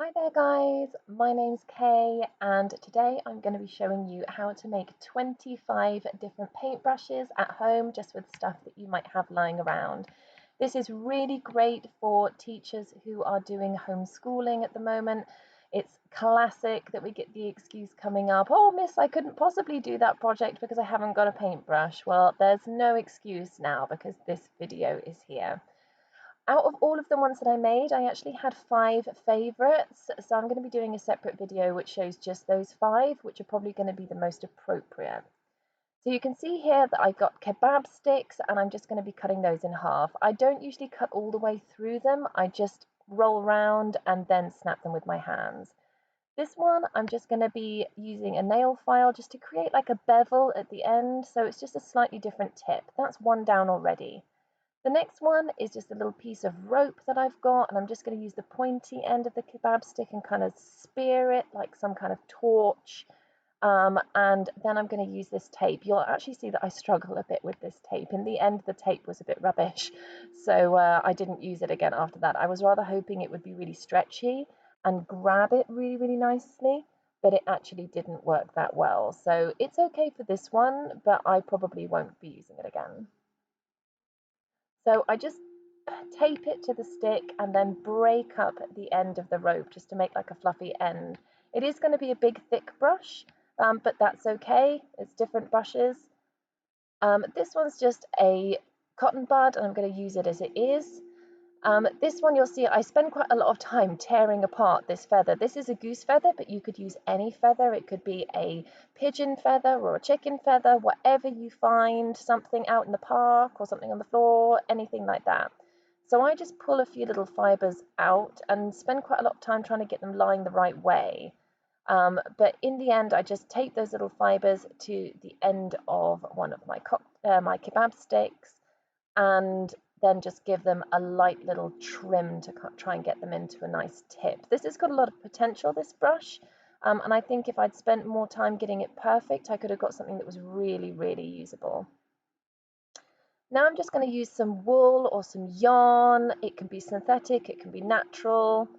Hi there guys, my name's Kay and today I'm going to be showing you how to make 25 different paintbrushes at home just with stuff that you might have lying around. This is really great for teachers who are doing homeschooling at the moment. It's classic that we get the excuse coming up, oh miss, I couldn't possibly do that project because I haven't got a paintbrush. Well, there's no excuse now because this video is here. Out of all of the ones that I made, I actually had 5 favorites. So I'm going to be doing a separate video which shows just those 5, which are probably going to be the most appropriate. So you can see here that I've got kebab sticks and I'm just going to be cutting those in half. I don't usually cut all the way through them. I just roll around and then snap them with my hands. This one, I'm just going to be using a nail file just to create like a bevel at the end. So it's just a slightly different tip. That's one down already. The next one is just a little piece of rope that I've got, and I'm just going to use the pointy end of the kebab stick and kind of spear it like some kind of torch. And then I'm going to use this tape. You'll actually see that I struggle a bit with this tape. In the end, the tape was a bit rubbish, so I didn't use it again after that. I was rather hoping it would be really stretchy and grab it really, really nicely, but it actually didn't work that well. So it's okay for this one, but I probably won't be using it again. So I just tape it to the stick and then break up the end of the rope just to make like a fluffy end. It is going to be a big thick brush, but that's okay. It's different brushes. This one's just a cotton bud and I'm going to use it as it is. This one you'll see I spend quite a lot of time tearing apart this feather. This is a goose feather, but you could use any feather. It could be a pigeon feather or a chicken feather, whatever you find, something out in the park or something on the floor, anything like that. So I just pull a few little fibers out and spend quite a lot of time trying to get them lying the right way. But in the end, I just tape those little fibers to the end of one of my kebab sticks and then just give them a light little trim to try and get them into a nice tip. This has got a lot of potential, this brush, and I think if I'd spent more time getting it perfect, I could have got something that was really, really usable. Now I'm just going to use some wool or some yarn. It can be synthetic, it can be natural,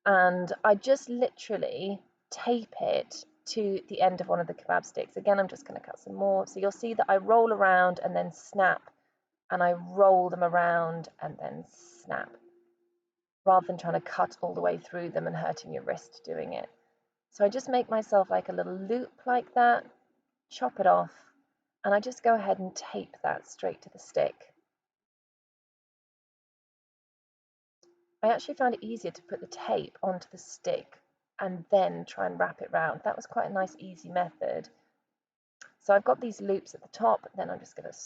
and I just literally tape it to the end of one of the kebab sticks. Again, I'm just going to cut some more. So you'll see that I roll around and then snap, and I roll them around and then snap, rather than trying to cut all the way through them and hurting your wrist doing it. So I just make myself like a little loop like that, chop it off, and I just go ahead and tape that straight to the stick. I actually found it easier to put the tape onto the stick and then try and wrap it round. That was quite a nice, easy method. So I've got these loops at the top, then I'm just going to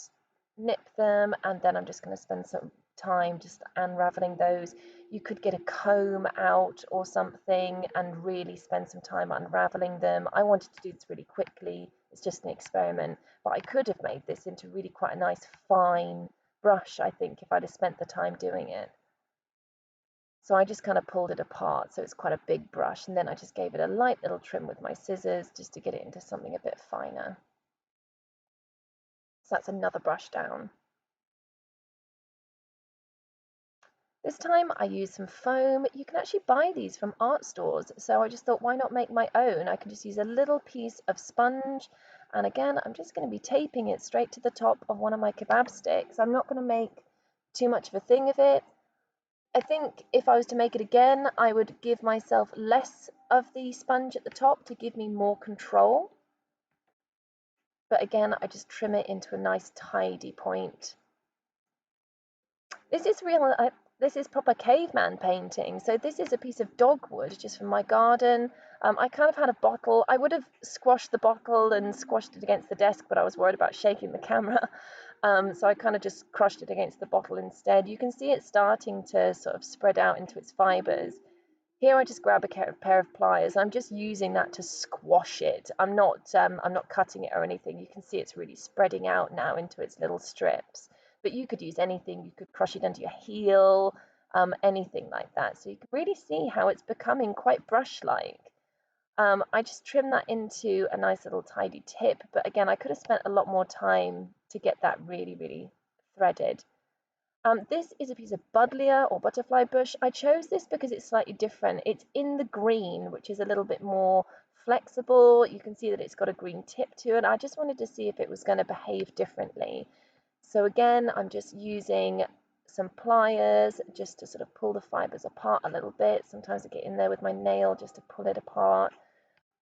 snip them, and then I'm just going to spend some time just unraveling those. You could get a comb out or something and really spend some time unraveling them. I wanted to do this really quickly. It's just an experiment, but I could have made this into really quite a nice fine brush, I think, if I'd have spent the time doing it. So I just kind of pulled it apart, so it's quite a big brush, and then I just gave it a light little trim with my scissors just to get it into something a bit finer. So that's another brush down. This time I used some foam. You can actually buy these from art stores. So I just thought, why not make my own? I can just use a little piece of sponge. And again, I'm just going to be taping it straight to the top of one of my kebab sticks. I'm not going to make too much of a thing of it. I think if I was to make it again, I would give myself less of the sponge at the top to give me more control. But again, I just trim it into a nice tidy point. This is real. This is proper caveman painting. So this is a piece of dogwood just from my garden. I kind of had a bottle. I would have squashed the bottle and squashed it against the desk, but I was worried about shaking the camera. So I kind of just crushed it against the bottle instead. You can see it starting to sort of spread out into its fibers. Here I just grab a pair of pliers. I'm just using that to squash it. I'm not cutting it or anything. You can see it's really spreading out now into its little strips. But you could use anything. You could crush it under your heel, anything like that. So you can really see how it's becoming quite brush-like. I just trim that into a nice little tidy tip. But again, I could have spent a lot more time to get that really, really threaded. This is a piece of buddleia or butterfly bush. I chose this because it's slightly different. It's in the green, which is a little bit more flexible. You can see that it's got a green tip to it. I just wanted to see if it was going to behave differently. So again, I'm just using some pliers just to sort of pull the fibers apart a little bit. Sometimes I get in there with my nail just to pull it apart.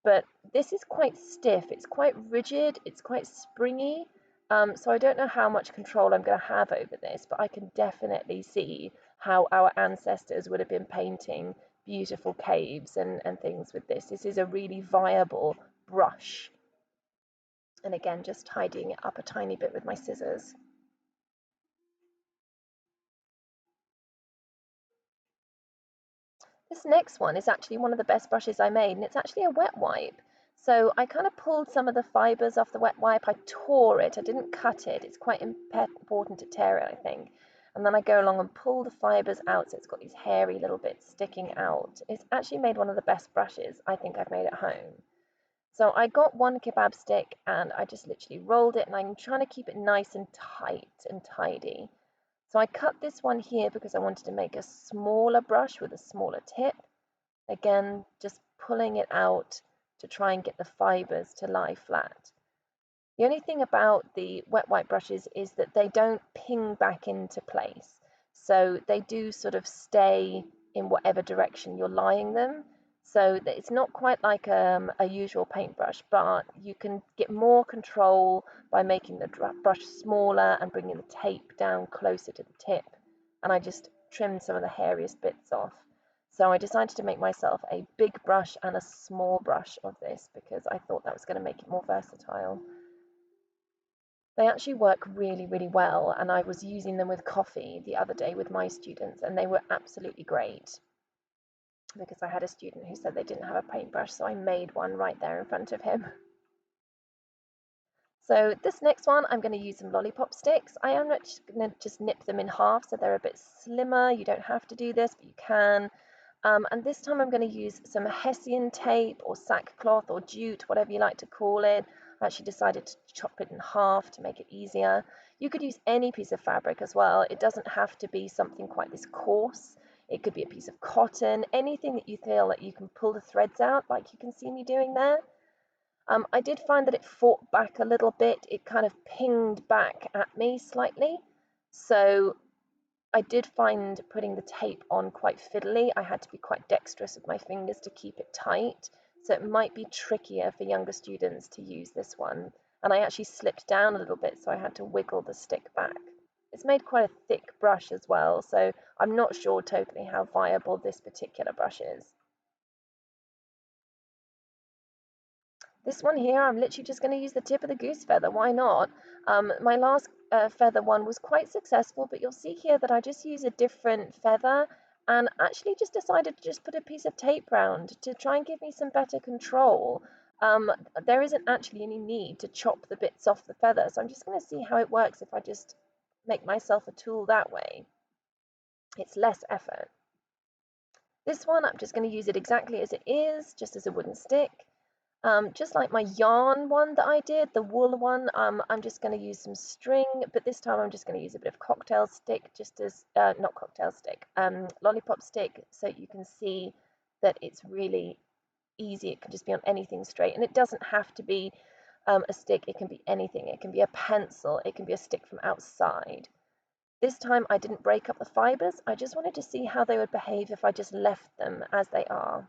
But this is quite stiff, it's quite rigid, it's quite springy. So I don't know how much control I'm going to have over this, but I can definitely see how our ancestors would have been painting beautiful caves and things with this. This is a really viable brush. And again, just tidying it up a tiny bit with my scissors. This next one is actually one of the best brushes I made, and it's actually a wet wipe. So I kind of pulled some of the fibers off the wet wipe. I tore it, I didn't cut it. It's quite important to tear it, I think. And then I go along and pull the fibers out so it's got these hairy little bits sticking out. It's actually made one of the best brushes I think I've made at home. So I got one kebab stick and I just literally rolled it, and I'm trying to keep it nice and tight and tidy. So I cut this one here because I wanted to make a smaller brush with a smaller tip. Again, just pulling it out to try and get the fibers to lie flat. The only thing about the wet wipe brushes is that they don't ping back into place. So they do sort of stay in whatever direction you're lying them. So that it's not quite like a usual paintbrush, but you can get more control by making the brush smaller and bringing the tape down closer to the tip. And I just trimmed some of the hairiest bits off. So I decided to make myself a big brush and a small brush of this because I thought that was going to make it more versatile. They actually work really, really well, and I was using them with coffee the other day with my students, and they were absolutely great because I had a student who said they didn't have a paintbrush, so I made one right there in front of him. So this next one, I'm going to use some lollipop sticks. I am going to just nip them in half so they're a bit slimmer. You don't have to do this, but you can. And this time I'm going to use some Hessian tape or sackcloth or jute, whatever you like to call it. I actually decided to chop it in half to make it easier. You could use any piece of fabric as well. It doesn't have to be something quite this coarse. It could be a piece of cotton, anything that you feel that you can pull the threads out, like you can see me doing there. I did find that it fought back a little bit. It kind of pinged back at me slightly. So I did find putting the tape on quite fiddly. I had to be quite dexterous with my fingers to keep it tight. So it might be trickier for younger students to use this one. And I actually slipped down a little bit, so I had to wiggle the stick back. It's made quite a thick brush as well, so I'm not sure totally how viable this particular brush is. This one here, I'm literally just going to use the tip of the goose feather. Why not? My last feather one was quite successful, but you'll see here that I just use a different feather and actually just decided to just put a piece of tape round to try and give me some better control. There isn't actually any need to chop the bits off the feather, so I'm just going to see how it works if I just make myself a tool that way. It's less effort. This one, I'm just going to use it exactly as it is, just as a wooden stick. Just like my yarn one that I did, the wool one, I'm just going to use some string, but this time I'm just going to use a bit of cocktail stick, just as, not cocktail stick, lollipop stick, so you can see that it's really easy. It can just be on anything straight, and it doesn't have to be a stick. It can be anything. It can be a pencil. It can be a stick from outside. This time I didn't break up the fibers. I just wanted to see how they would behave if I just left them as they are.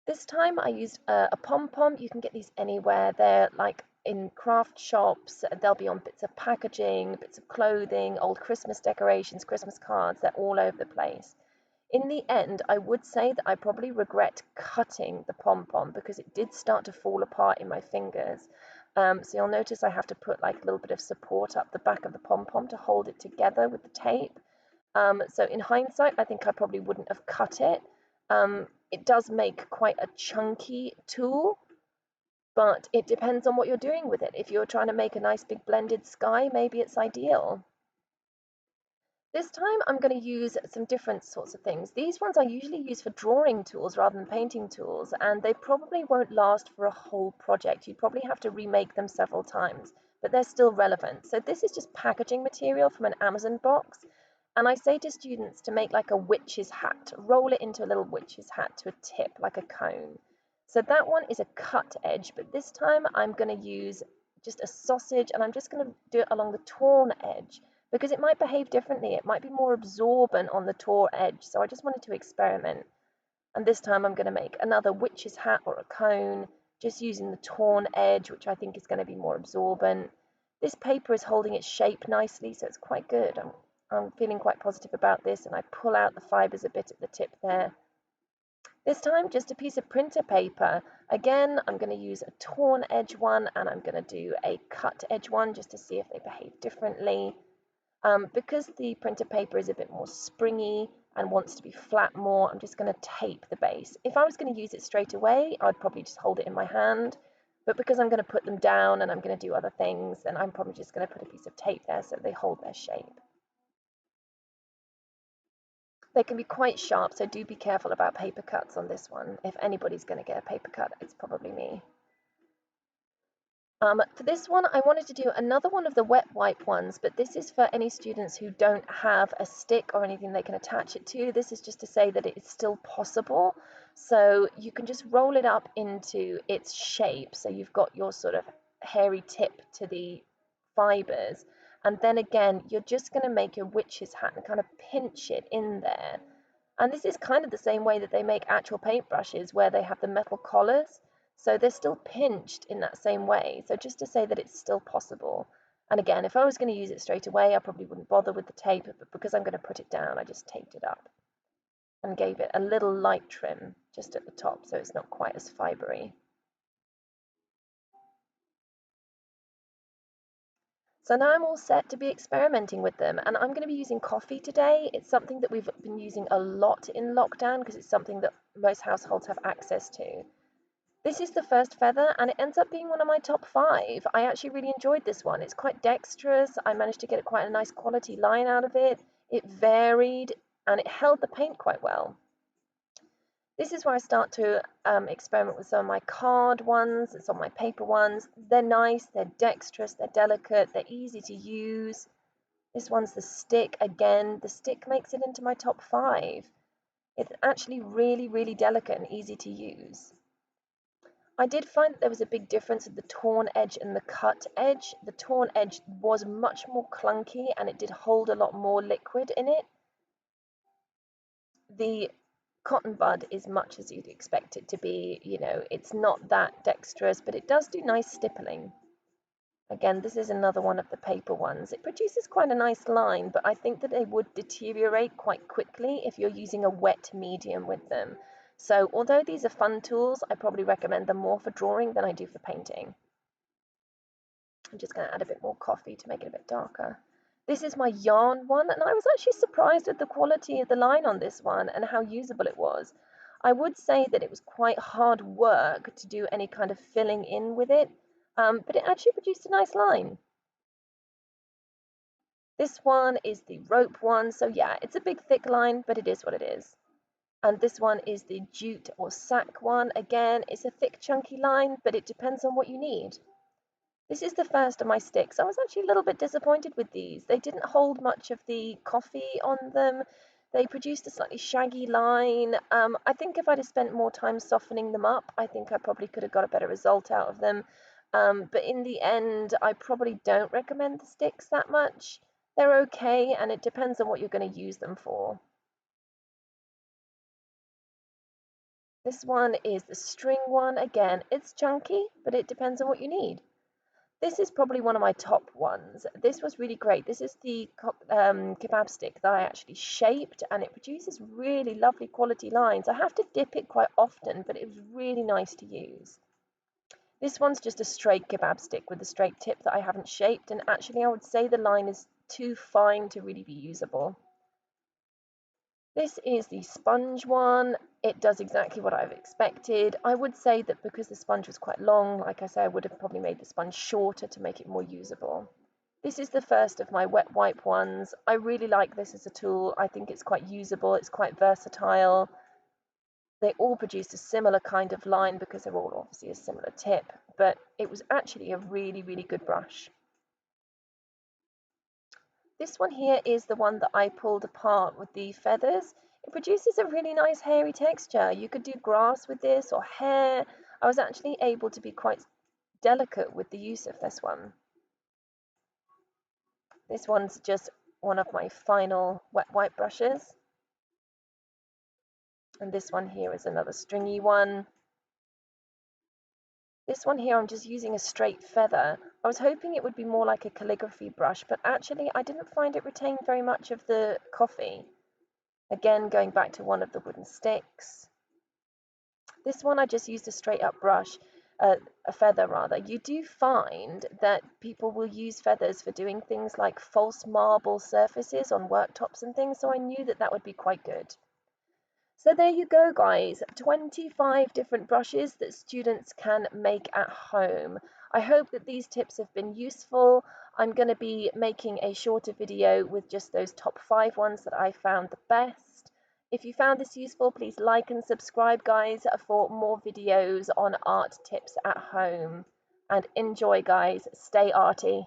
This time I used a pom-pom. You can get these anywhere. They're like in craft shops. They'll be on bits of packaging, bits of clothing, old Christmas decorations, Christmas cards. They're all over the place. In the end, I would say that I probably regret cutting the pom-pom because it did start to fall apart in my fingers. So you'll notice I have to put like a little bit of support up the back of the pom-pom to hold it together with the tape. So in hindsight, I think I probably wouldn't have cut it. It does make quite a chunky tool, but it depends on what you're doing with it. If you're trying to make a nice big blended sky, maybe it's ideal. This time I'm going to use some different sorts of things. These ones I usually use for drawing tools rather than painting tools, and they probably won't last for a whole project. You'd probably have to remake them several times. but they're still relevant. So this is just packaging material from an Amazon box. And I say to students to make like a witch's hat, roll it into a little witch's hat to a tip, like a cone. So that one is a cut edge, but this time I'm going to use just a sausage, and I'm just going to do it along the torn edge because it might behave differently. It might be more absorbent on the torn edge. So I just wanted to experiment. And this time I'm going to make another witch's hat or a cone, just using the torn edge, which I think is going to be more absorbent. This paper is holding its shape nicely, so it's quite good. I'm feeling quite positive about this, and I pull out the fibers a bit at the tip there. This time, just a piece of printer paper. Again, I'm going to use a torn edge one, and I'm going to do a cut edge one just to see if they behave differently. Because the printer paper is a bit more springy and wants to be flat more, I'm just going to tape the base. If I was going to use it straight away, I'd probably just hold it in my hand. But because I'm going to put them down and I'm going to do other things, then I'm probably just going to put a piece of tape there so they hold their shape. They can be quite sharp, so do be careful about paper cuts on this one. If anybody's going to get a paper cut, it's probably me. For this one, I wanted to do another one of the wet wipe ones, but this is for any students who don't have a stick or anything they can attach it to. This is just to say that it is still possible. So you can just roll it up into its shape. So you've got your sort of hairy tip to the fibers. And then again, you're just going to make your witch's hat and kind of pinch it in there. And this is kind of the same way that they make actual paintbrushes, where they have the metal collars. So they're still pinched in that same way. So just to say that it's still possible. And again, if I was going to use it straight away, I probably wouldn't bother with the tape, but because I'm going to put it down, I just taped it up and gave it a little light trim just at the top so it's not quite as fibery. So now I'm all set to be experimenting with them, and I'm going to be using coffee today. It's something that we've been using a lot in lockdown because it's something that most households have access to. This is the first feather, and it ends up being one of my top 5. I actually really enjoyed this one. It's quite dexterous. I managed to get quite a nice quality line out of it. It varied, and it held the paint quite well. This is where I start to experiment with some of my card ones and some of my paper ones. They're nice, they're dexterous, they're delicate, they're easy to use. This one's the stick. Again, the stick makes it into my top 5. It's actually really, really delicate and easy to use. I did find that there was a big difference with the torn edge and the cut edge. The torn edge was much more clunky and it did hold a lot more liquid in it. The cotton bud is much as you'd expect it to be. You know, it's not that dexterous, but it does do nice stippling. Again, this is another one of the paper ones. It produces quite a nice line, but I think that they would deteriorate quite quickly if you're using a wet medium with them. So although these are fun tools, I probably recommend them more for drawing than I do for painting. I'm just going to add a bit more coffee to make it a bit darker. This is my yarn one, and I was actually surprised at the quality of the line on this one and how usable it was. I would say that it was quite hard work to do any kind of filling in with it, but it actually produced a nice line. This one is the rope one, so yeah, it's a big thick line, but it is what it is. And this one is the jute or sack one. Again, it's a thick chunky line, but it depends on what you need. This is the first of my sticks. I was actually a little bit disappointed with these. They didn't hold much of the coffee on them. They produced a slightly shaggy line. I think if I'd have spent more time softening them up, I think I probably could have got a better result out of them. But in the end, I probably don't recommend the sticks that much. They're okay, and it depends on what you're going to use them for. This one is the string one. Again, it's chunky, but it depends on what you need. This is probably one of my top ones. This was really great. This is the kebab stick that I actually shaped, and it produces really lovely quality lines. I have to dip it quite often, but it was really nice to use. This one's just a straight kebab stick with a straight tip that I haven't shaped, and actually I would say the line is too fine to really be usable. This is the sponge one. It does exactly what I've expected. I would say that because the sponge was quite long, like I say, I would have probably made the sponge shorter to make it more usable. This is the first of my wet wipe ones. I really like this as a tool. I think it's quite usable, it's quite versatile. They all produced a similar kind of line because they're all obviously a similar tip, but it was actually a really, really good brush. This one here is the one that I pulled apart with the feathers. It produces a really nice hairy texture. You could do grass with this or hair. I was actually able to be quite delicate with the use of this one. This one's just one of my final wet wipe brushes. And this one here is another stringy one. This one here, I'm just using a straight feather. I was hoping it would be more like a calligraphy brush, but actually I didn't find it retained very much of the coffee. Again, going back to one of the wooden sticks. This one I just used a straight up brush, a feather rather. You do find that people will use feathers for doing things like false marble surfaces on worktops and things, so I knew that that would be quite good. So there you go, guys, 25 different brushes that students can make at home. I hope that these tips have been useful. I'm going to be making a shorter video with just those top 5 ones that I found the best. If you found this useful, please like and subscribe, guys, for more videos on art tips at home. And enjoy, guys. Stay arty.